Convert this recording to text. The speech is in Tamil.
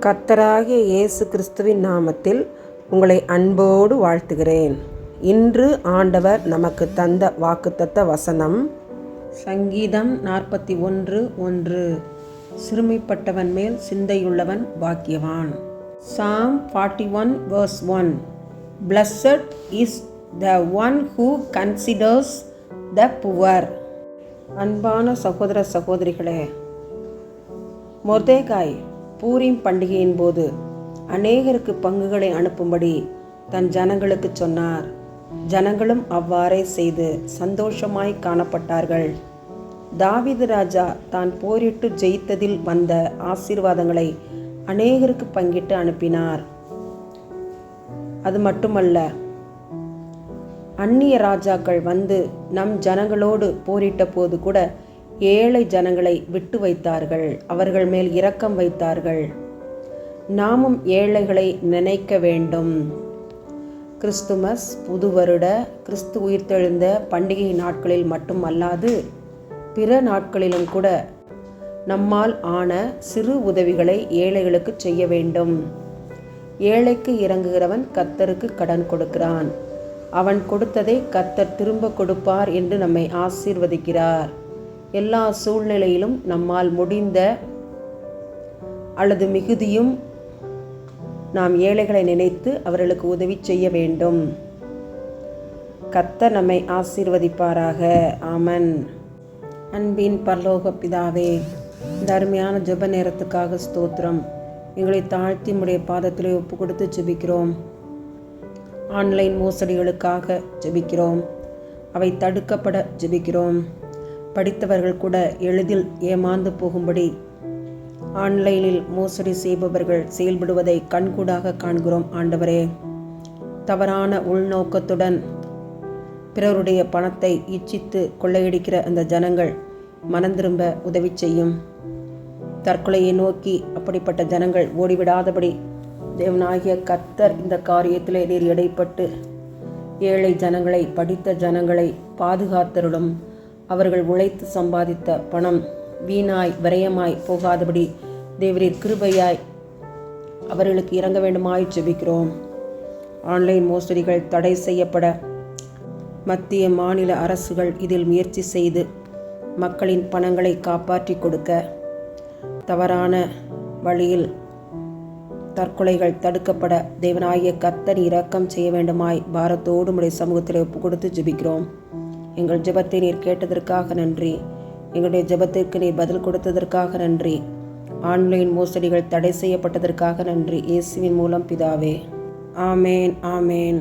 கர்த்தராகிய இயேசு கிறிஸ்துவின் நாமத்தில் உங்களை அன்போடு வாழ்த்துகிறேன். இன்று ஆண்டவர் நமக்கு தந்த வாக்குத்தத்த வசனம் சங்கீதம் 41:1. சிறுமைப்பட்டவன் மேல் சிந்தையுள்ளவன் பாக்கியவான். Psalm 41:1. Blessed is the one who considers the poor. அன்பான சகோதர சகோதரிகளே, மொர்தெகாய் பூரீம் பண்டிகையின் போது அநேகருக்கு பங்குகளை அனுப்பும்படி தன் ஜனங்களுக்கு சொன்னார். ஜனங்களும் அவ்வாறே செய்து சந்தோஷமாய் காணப்பட்டார்கள். தாவீது ராஜா தான் போரிட்டு ஜெயித்ததில் வந்த ஆசீர்வாதங்களை அநேகருக்கு பங்கிட்டு அனுப்பினார். அது மட்டுமல்ல, அந்நிய ராஜாக்கள் வந்து நம் ஜனங்களோடு போரிட்ட போது கூட ஏழை ஜனங்களை விட்டு வைத்தார்கள், அவர்கள் மேல் இரக்கம் வைத்தார்கள். நாமும் ஏழைகளை நினைக்க வேண்டும். கிறிஸ்துமஸ், புது வருட, கிறிஸ்து உயிர்த்தெழுந்த பண்டிகை நாட்களில் மட்டும் அல்லாது பிற நாட்களிலும் கூட நம்மால் ஆன சிறு உதவிகளை ஏழைகளுக்கு செய்ய வேண்டும். ஏழைக்கு இறங்குகிறவன் கர்த்தருக்கு கடன் கொடுக்கிறான். அவன் கொடுத்ததை கர்த்தர் திரும்ப கொடுப்பார் என்று நம்மை ஆசீர்வதிக்கிறார். எல்லா சூழ்நிலையிலும் நம்மால் முடிந்த அல்லது மிகுதியும் நாம் ஏழைகளை நினைத்து அவர்களுக்கு உதவி செய்ய வேண்டும். கர்த்தர் நம்மை ஆசீர்வதிப்பாராக. ஆமென். அன்பின் பரலோக பிதாவே, இந்த அருமையான ஜெப நேரத்துக்காக ஸ்தோத்திரம். எங்களை தாழ்த்தி உம்முடைய பாதத்திலே ஒப்பு கொடுத்து ஜெபிக்கிறோம். ஆன்லைன் மோசடிகளுக்காக ஜெபிக்கிறோம். அவை தடுக்கப்பட ஜெபிக்கிறோம். படித்தவர்கள் கூட எளிதில் ஏமாந்து போகும்படி ஆன்லைனில் மோசடி செய்பவர்கள் செயல்படுவதை கண்கூடாக காண்கிறோம். ஆண்டவரே, தவறான உள்நோக்கத்துடன் பிறருடைய பணத்தை இச்சித்து கொள்ளையடிக்கிற அந்த ஜனங்கள் மனந்திரும்ப உதவி செய்யும். தற்கொலையை நோக்கி அப்படிப்பட்ட ஜனங்கள் ஓடிவிடாதபடி தேவனாகிய கர்த்தர் இந்த காரியத்திலே நீர் இடைப்பட்டு ஏழை ஜனங்களை, படித்த ஜனங்களை பாதுகாத்தருளும். அவர்கள் உழைத்து சம்பாதித்த பணம் வீணாய் விரயமாய் போகாதபடி தேவரீர் கிருபையாய் அவர்களுக்கு இறங்க வேண்டுமாய் ஜெபிக்கிறோம். ஆன்லைன் மோசடிகள் தடை செய்யப்பட மத்திய மாநில அரசுகள் இதில் முயற்சி செய்து மக்களின் பணங்களை காப்பாற்றி கொடுக்க, தவறான வழியில் தற்கொலைகள் தடுக்கப்பட தேவனாகிய கர்த்தர் இரக்கம் செய்ய வேண்டுமாய் பாரத்தோடு உம்முடைய சமூகத்தில் ஒப்பு கொடுத்து ஜெபிக்கிறோம். எங்கள் ஜெபத்தை நீர் கேட்டதற்காக நன்றி. எங்களுடைய ஜெபத்திற்கு நீர் பதில் கொடுத்ததற்காக நன்றி. ஆன்லைன் மோசடிகள் தடை செய்யப்பட்டதற்காக நன்றி. இயேசுவின் மூலம் பிதாவே. ஆமேன், ஆமேன்.